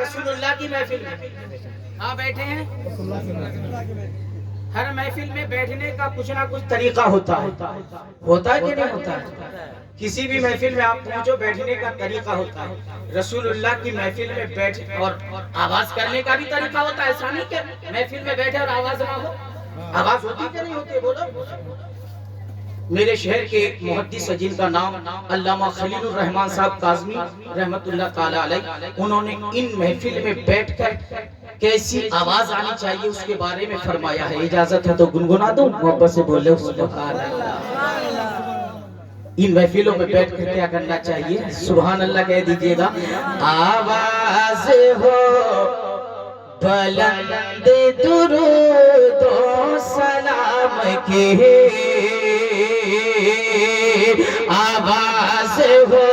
رسول اللہ کی محفل میں ہاں بیٹھے ہیں. ہر محفل میں بیٹھنے کا کچھ نہ کچھ طریقہ ہوتا ہے کہ نہیں ہوتا ہے؟ کسی بھی محفل میں آپ پہنچو بیٹھنے کا طریقہ ہوتا ہے. رسول اللہ کی محفل میں بیٹھ اور آواز کرنے کا بھی طریقہ ہوتا ہے. ایسا نہیں کہ محفل میں بیٹھے اور آواز نہ ہو. آواز ہوتی کہ نہیں ہوتی بولو. میرے شہر کے ایک محدث ہیں جن کا نام علامہ خلیل الرحمن صاحب کاظمی رحمت اللہ تعالی علیہ، انہوں نے ان محفل میں بیٹھ کر کیسی آواز آنی چاہیے اس کے بارے میں فرمایا ہے. اجازت ہے تو گنگنا دوں؟ محبت سے بول لے سبحان اللہ. ان محفلوں میں بیٹھ کر کیا کرنا چاہیے؟ سبحان اللہ کہہ دیجئے گا. آواز ہو بلند درود و سلام کی، آواز ہو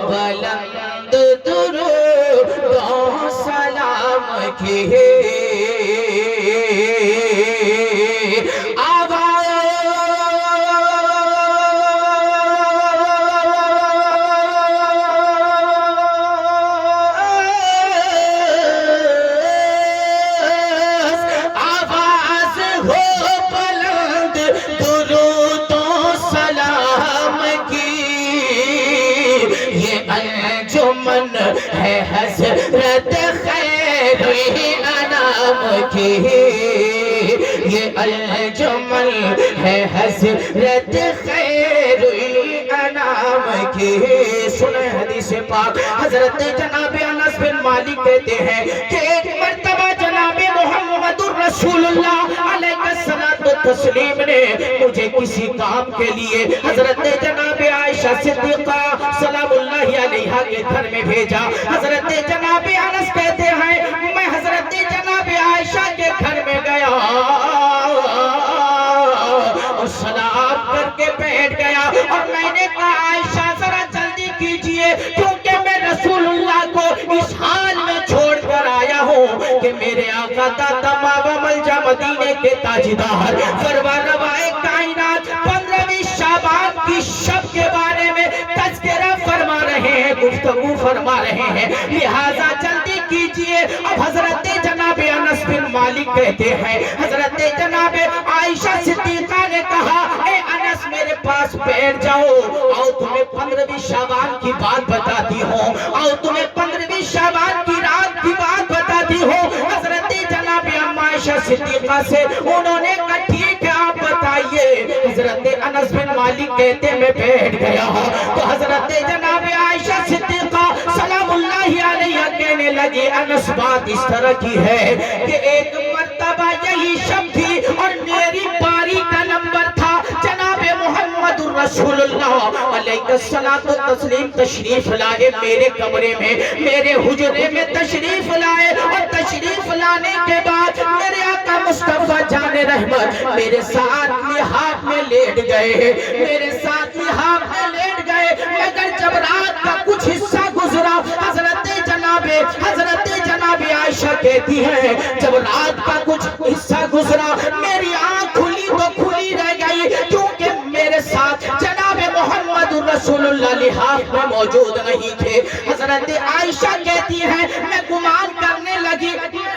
بلند درود و سلام کی، ہے حضرت خیر انام کی، یہ انجمن ہے حضرت خیر انام کی. سنیں حدیث پاک حضرت جناب انس بن مالک کہتے ہیں کہ ایک مرتبہ جناب محمد رسول اللہ علیہ الصلوۃ والتسلیم نے مجھے کسی کام کے لیے حضرت جناب عائشہ صدیقہ سلام اللہ علیہا کے گھر میں بھیجا. حضرت جناب انس کہتے ہیں میں حضرت جناب عائشہ کے گھر میں گیا اور سلام کر کے بیٹھ گیا اور میں نے کہا عائشہ ذرا جلدی کیجئے کیونکہ میں رسول اللہ کو اس حال میں چھوڑ کر آیا ہوں کہ میرے آقا داتا بابا ملجا مدینے کے تاجدار سرور روائے کائنات 15ویں شعبان کی شب کے بارے میں تذکرہ فرما رہے ہیں، گفتگو فرما رہے ہیں، لہذا جلدی کیجئے. اب حضرت جناب انس بن مالک کہتے ہیں حضرت جناب عائشہ صدیقہ نے کہا اے انس میرے پاس بیٹھ جاؤ، آؤ تمہیں 15ویں شعبان کی بات بتاتی ہوں، آؤ تمہیں 15ویں شعبان کی رات کی بات بتاتی ہوں. حضرت جناب عائشہ صدیقہ سے انہوں نے کہا ٹھیک ہے آپ بتائیے. حضرت انس بن مالک کہتے میں بیٹھ گیا تو حضرت جناب عائشہ صدیقہ سلام اللہ علیہ کہنے لگی انس بات اس طرح کی ہے کہ ایک مرتبہ یہی شب تھی اور میری باری کا نمبر تھا. جناب محمد رسول اللہ علیہ الصلوۃ والتسلیم تشریف لائے میرے کمرے میں، میرے حجرے میں تشریف لائے اور تشریف لانے کے بعد میرے آقا مصطفیٰ جان رحمت میرے ساتھ لحاف میں لیٹ گئے، میرے ساتھ لحاف میں لیٹ گئے. مگر جب رات کا کچھ حصہ گزرا حضرت جناب عائشہ کہتی ہے جب رات کا کچھ حصہ گزرا میری آنکھ کھلی تو کھلی رہ گئی کیونکہ میرے ساتھ جناب محمد رسول اللہ لحاف میں موجود نہیں تھے. حضرت عائشہ کہتی ہے میں گمان کرنے لگی،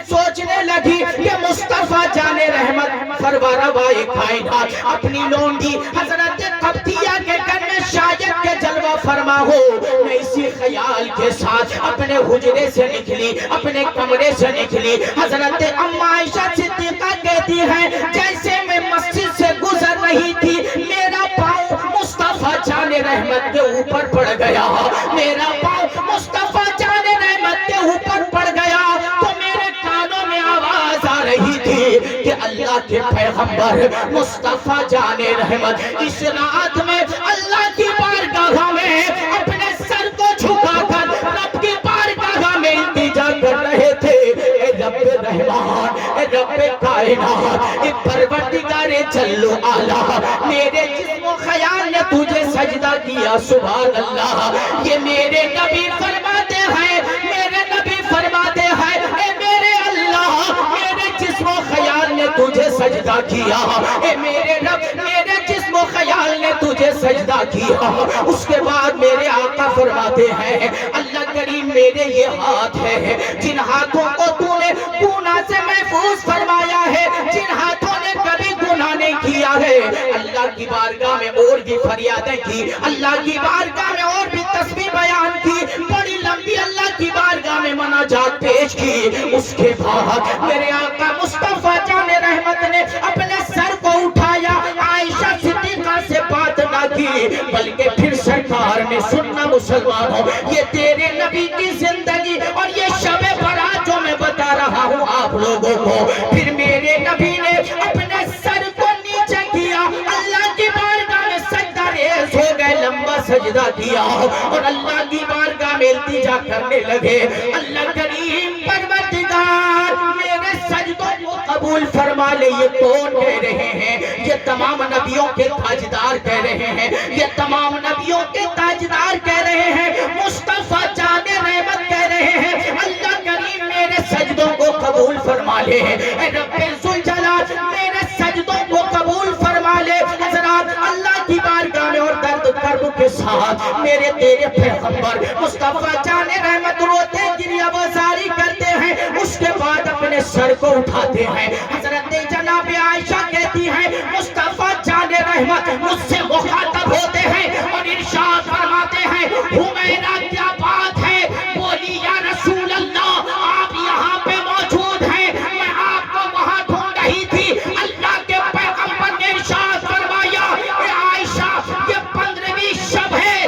سوچنے لگی کہ مصطفیٰ جان رحمت سرور روائے کائنات اپنی لونڈی حضرت قبطیہ کے گھر میں شاید کے جلوہ فرما ہو. میں اسی خیال کے ساتھ اپنے حجرے سے نکلی، اپنے کمرے سے نکلی. حضرت اما عائشہ صدیقہ کہتی ہیں جیسے میں مسجد سے گزر رہی تھی میرا پاؤں مصطفیٰ جان رحمت کے اوپر پڑ گیا، میرا پاؤں مصطفیٰ جان رحمت کے اوپر پڑ گیا تو میرے کانوں میں آواز آ رہی تھی کہ اللہ کے پیغمبر مصطفیٰ جان رحمت اس رات میں اللہ کی بارگاہ میں اپنے سر کو جھکا کر رب کی بارگاہ میں التجا کر رہے تھے. اے رب رحمان، اے رب کائنات، اے پروردگار جل و علا، میرے جسم و خیال نے تجھے سجدہ کیا. سبحان اللہ. یہ میرے نبی فرماتے ہیں، میرے نبی فرماتے ہیں اے میرے اللہ میرے جسم و خیال نے تجھے سجدہ کیا. اے میرے رب میرے جسم و خیال نے تجھے تجھے سجدہ کیا، اس کے بعد میرے آقا فرماتے ہیں اللہ کریم میرے یہ ہاتھ ہے جن ہاتھوں کو تو نے گناہ سے محفوظ فرمایا ہے، جن ہاتھوں نے کبھی گناہ نہیں کیا ہے، اللہ کی بارگاہ میں اور بھی فریادیں کی، اللہ کی بارگاہ میں اور بھی تسبیح بیان کی، بڑی لمبی اللہ کی بارگاہ میں مناجات پیش کی۔ اس کے بعد میرے آقا مصطفیٰ جان رحمت نے اپنے سر کو اٹھایا، عائشہ صدیقہ سے بات نہ کی، بلکہ پھر سرکار نے سننا مسلمانوں، یہ تیرے نبی کی زندگی اور یہ شب برات جو میں بتا رہا ہوں آپ لوگوں کو، پھر میرے نبی نے اپنے سر کو نیچے کیا، اللہ کی بارگاہ میں سجدہ ریز ہو گئے، لمبا سجدہ کیا اور اللہ کی بارگاہ میں التجا کرنے لگے، اللہ کریم پروردگار میرے سجدوں کو قبول فرما لے۔ یہ کون کہہ رہے ہیں؟ یہ تمام نبیوں کے تاجدار کہہ رہے ہیں، یہ تمام نبیوں کے تاجدار کہہ رہے ہیں، مصطفیٰ جان رحمت کہہ رہے ہیں اللہ کریم میرے سجدوں کو قبول فرما لے، اے رب ذوالجلال میرے سجدوں کو قبول فرما لے۔ حضرات اللہ کی بارگاہ میں اور درد کرب کے ساتھ میرے تیرے پیغمبر مصطفیٰ جان رحمت روتے گریہ بازاری کرتے ہیں، اس کے بعد اپنے سر کو اٹھاتے ہیں۔ حضرت جناب عائشہ کہتی ہیں مصطفیٰ جان رحمت مجھ سے مخاطب ہوتے ہیں اور ارشاد فرماتے ہیں حمیرہ کیا بات ہے؟ بولی یا رسول اللہ آپ یہاں پہ موجود ہیں، میں آپ کو وہاں ڈھونڈ رہی تھی۔ اللہ کے پیغمبر نے ارشاد فرمایا اے عائشہ یہ 15ویں شب ہے،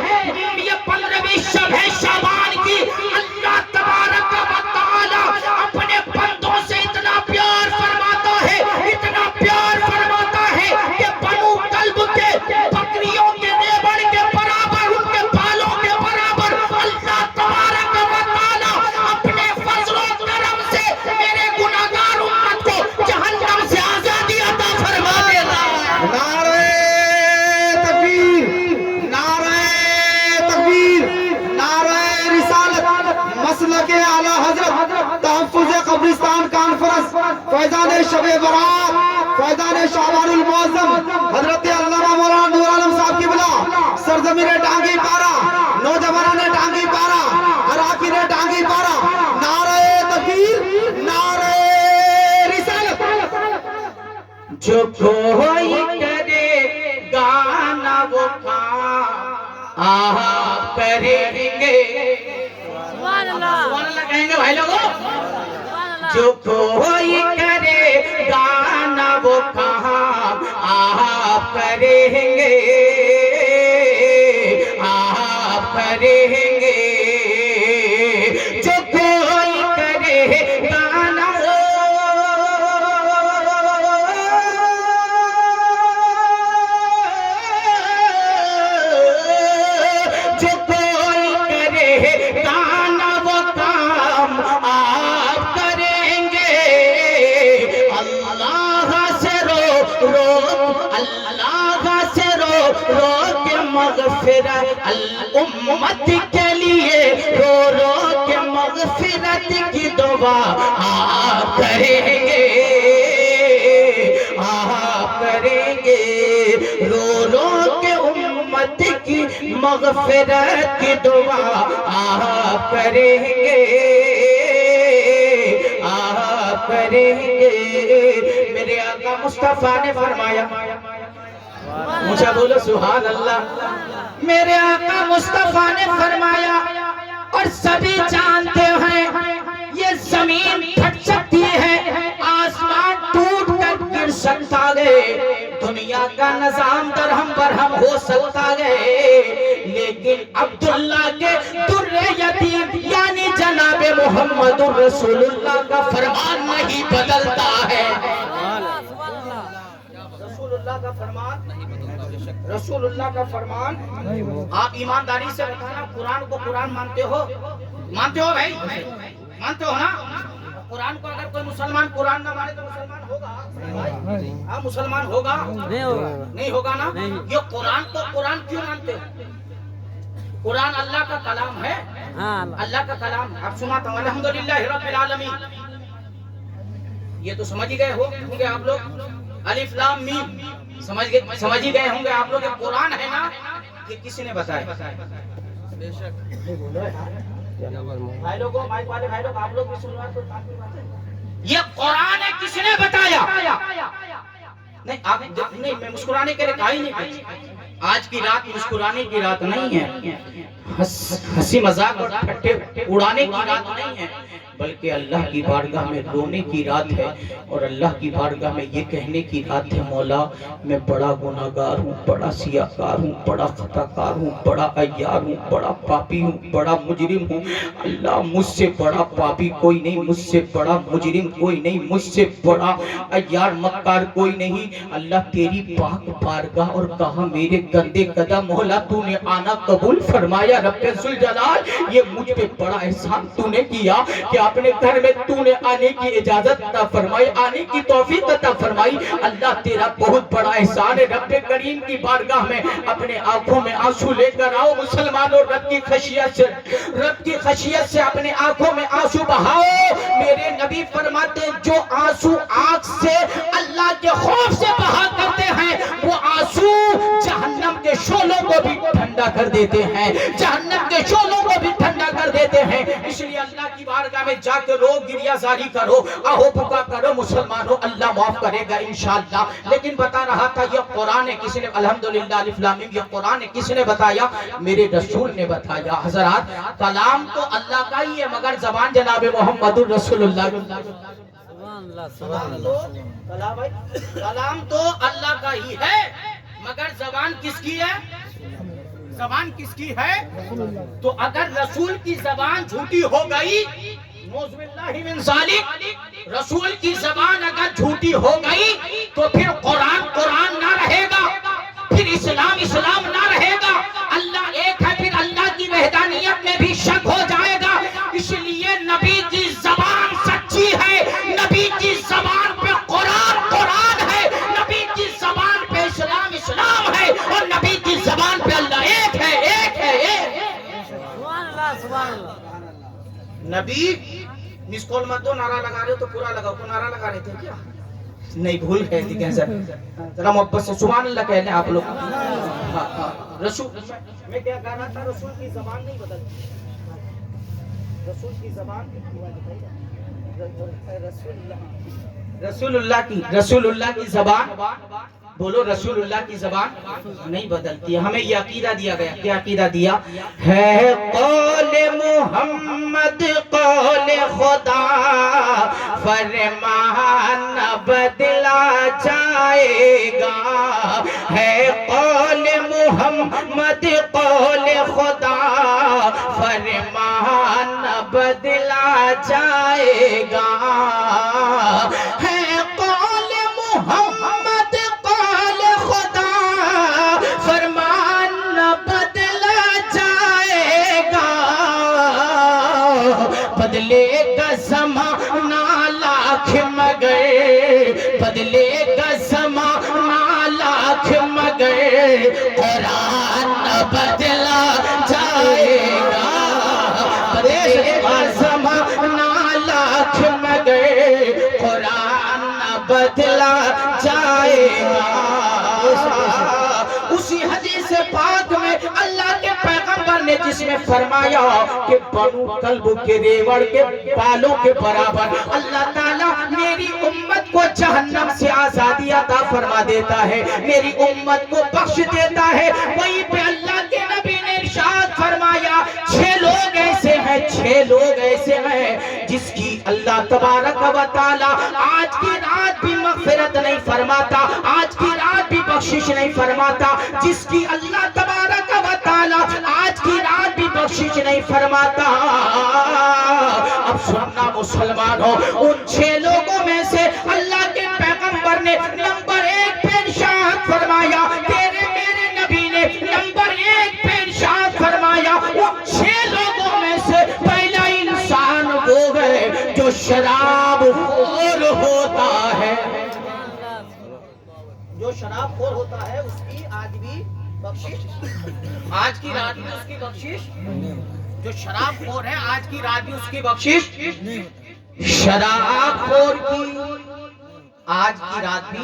یہ 15ویں شب ہے شعبان کی، اللہ تبارک و تعالی اپنے بندوں سے اتنا پیار فرماتا ہے، اتنا پیار فرماتا ہے کہ بنو کلب کے بکریوں کے نیبڑ کے برابر، ان کے بالوں کے برابر اللہ تبارک و تعالی اپنے فضل و کرم سے میرے گناہگار امت کو جہنم سے آزادی عطا فرما دیتا ہے۔ نعرہ تکبیر، نعرہ تکبیر، نعرہ رسالت، مسلک اعلیٰ حضرت، تحفظ قبرستان کانفرنس، فیضان شب برات، فیضان شعبان المعظم، حضرت علامہ مولانا نور عالم صاحب کی بلا، سرزمین ٹانگی پارا، نوجوانان ٹانگی پارا، اراکین ٹانگی پارا، نعرہ تکبیر، نعرہ رسالت۔ جو کوئی کرے گانا وہ کام آپ کریں گے، سبحان اللہ کہیں گے بھائی لوگوں، جو کوئی کرے گانا وہ کام آپ کریں گے، آپ کریں گے، جو کوئی کرے گانا جو کوئی کرے گانا وہ کام آپ کریں گے، اللہ سے رو رو، اللہ سے رو رو کے مغفرت الامت کے لیے، رو رو کے مغفرت کی دعا آپ کریں گے، آپ کریں گے، رو رو کے امت کی مغفرت کی دعا آپ کریں گے، آپ کریں گے۔ میرے آقا مصطفیٰ نے فرمایا، مجھے بولو سبحان اللہ، میرے آقا مصطفیٰ نے فرمایا اور سبھی جانتے ہیں یہ زمین پھٹ سکتی ہے، آسمان ٹوٹ کر گر سکتا ہے، دنیا کا نظام درہم برہم ہو سکتا ہے، لیکن عبداللہ کے در یتیم یعنی جناب محمد رسول اللہ کا فرمان نہیں بدلتا ہے۔ رسول اللہ کا فرمان نہیں بدلتا، رسول اللہ کا فرمان۔ آپ ایمانداری سے بتانا قرآن کو قرآن مانتے ہو؟ مانتے ہو بھائی؟ مانتے ہو نا؟ قرآن کو اگر کوئی مسلمان قرآن نہ مانے تو مسلمان ہوگا؟ ہاں مسلمان ہوگا؟ نہیں ہوگا نا؟ یہ قرآن کو قرآن کیوں مانتے ہو؟ قرآن اللہ کا کلام ہے، اللہ کا کلام ہے۔ آپ سناتا ہوں الحمدللہ رب العالمین، یہ تو سمجھ ہی گئے ہوں گے آپ لوگ، الف لام میم، سمجھ ہی گئے ہوں گے آپ لوگ. قرآن ہے نا یہ کسی نے بتایا؟ بے شک. بھائی لوگوں، مائک والے بھائی لوگ، آپ لوگ بھی سن رہے ہیں. یہ قرآن ہے، کس نے بتایا؟ نہیں آپ نہیں، میں مسکرانے کے لیے کہا ہی نہیں. آج کی رات مسکرانے کی رات نہیں ہے، ہنسی مذاق اور ٹھٹے اڑانے کی رات نہیں ہے، بلکہ اللہ کی بارگاہ میں رونے کی رات ہے، اور اللہ کی بارگاہ میں یہ کہنے کی رات ہے، مولا میں بڑا گناہگار ہوں، بڑا سیاہکار ہوں، بڑا خطاکار ہوں، بڑا عیار ہوں، بڑا پاپی ہوں، بڑا مجرم ہوں. اللہ مجھ سے بڑا پاپی کوئی نہیں، مجھ سے بڑا مجرم کوئی نہیں، مجھ سے بڑا عیار مکار کوئی نہیں. اللہ تیری پاک بارگاہ اور کہا میرے گندے قدم، مولا تو نے آنا قبول فرمایا. رب ذوالجلال یہ مجھ پہ بڑا احسان تو نے کیا کہ اپنے گھر میں تو نے آنے کی اجازت عطا فرمائی، آنے کی توفیق عطا فرمائی. اللہ تیرا بہت بڑا احسان ہے. رب کریم کی بارگاہ میں اپنے آنکھوں میں آنسو لے کر آؤ مسلمانوں. رب کی خشیت سے اپنے آنکھوں میں آنسو بہاؤ. میرے نبی فرماتے ہیں جو آنسو آنکھ سے اللہ کے خوف سے بہا کرتے ہیں وہ آنسو جہنم کے شعلوں کو بھی ٹھنڈا کر دیتے ہیں، جہنم کے شعلوں کو بھی ٹھنڈا کر دیتے ہیں. اس لیے اللہ کی بارگاہ میں جا کے رو، گریہ زاری کرو، آہو بکا کرو مسلمانوں، اللہ معاف کرے گا انشاءاللہ. لیکن بتا رہا تھا یہ قرآن ہے کس نے، الحمدللہ الف لام میم، یہ قرآن ہے کس نے بتایا؟ میرے رسول نے بتایا. حضرات کلام تو اللہ کا ہی ہے مگر زبان جناب محمد الرسول اللہ. کلام تو اللہ کا ہی ہے مگر زبان کس کی ہے؟ زبان کس کی ہے؟ تو اگر رسول کی زبان جھوٹی ہو گئی، نعوذ باللہ من ذالک، رسول کی زبان اگر جھوٹی ہو گئی تو پھر قرآن قرآن نہ رہے گا، پھر اسلام اسلام نہ رہے گا. اللہ ایک ہے، پھر اللہ کی وحدانیت میں بھی شک ہو جائے گا. اس لیے نبی کی زبان سچی ہے، نبی کی زبان پہ قرآن قرآن ہے، نبی کی زبان پہ اسلام اسلام ہے، اور نبی کی زبان پہ اللہ ایک ہے، ایک ہے، ایک ہے. سبحان اللہ سبحان اللہ. نبی مس کال مت دو، نعرہ لگا رہے ہو تو پورا لگاؤ. تو نعرہ لگا رہے تھے کیا؟ نہیں بھول گئے تھے کیسا؟ ذرا محبت سے سبحان اللہ کہہ لیں آپ لوگ. رسول میں کیا کہہ رہا تھا؟ رسول کی زبان نہیں بدلتی، رسول کی زبان رسول اللہ کی زبان، بولو رسول اللہ کی زبان نہیں بدلتی ہے. ہمیں یہ عقیدہ دیا گیا. کیا عقیدہ دیا ہے؟ قول محمد قول خدا فرمان بدلا جائے گا. ہے قول محمد قول خدا فرمان بدلا جائے گا. ہے قول محمد قول خدا فرمان بدلا جائے گا. بدلے گا زمانہ لاکھ مگر، بدلے گا زمانہ لاکھ مگر قرآن بدلا جائے گا. بدلے گا زمانہ لاکھ مگر قرآن بدلا جائے گا. اسی حدیث پاک میں اللہ کے پیغمبر نے جس میں فرمایا کہ بنو کلب کے ریوڑ کے بالوں کے برابر اللہ تعالیٰ میری امت کو جہنم سے آزادی عطا فرما دیتا ہے، میری امت کو بخش دیتا ہے. وہیں پہ اللہ کے نبی نے ارشاد فرمایا 6 لوگ ایسے ہیں، 6 لوگ ایسے ہیں جس کی اللہ تبارک و تعالیٰ آج کی رات بھی مغفرت نہیں فرماتا، آج کی رات بھی بخشش نہیں فرماتا، جس کی اللہ تبارک و تعالیٰ آج کی رات بھی بخشش نہیں فرماتا. اب سننا مسلمانوں، ان 6 لوگوں میں سے اللہ کے پیغمبر نے نمبر 1 پہ ارشاد فرمایا، تیرے میرے نبی نے نمبر 1 پہ ارشاد فرمایا ان 6 لوگوں میں سے پہلا انسان وہ ہے جو شراب خور ہوتا ہے. جو شراب خور ہوتا ہے اس کی آج بھی بخشش، آج کی رات میں اس کی بخشش. جو شراب خور ہے آج کی رات میں اس کی بخشش. شراب خور کی آج کی رات بھی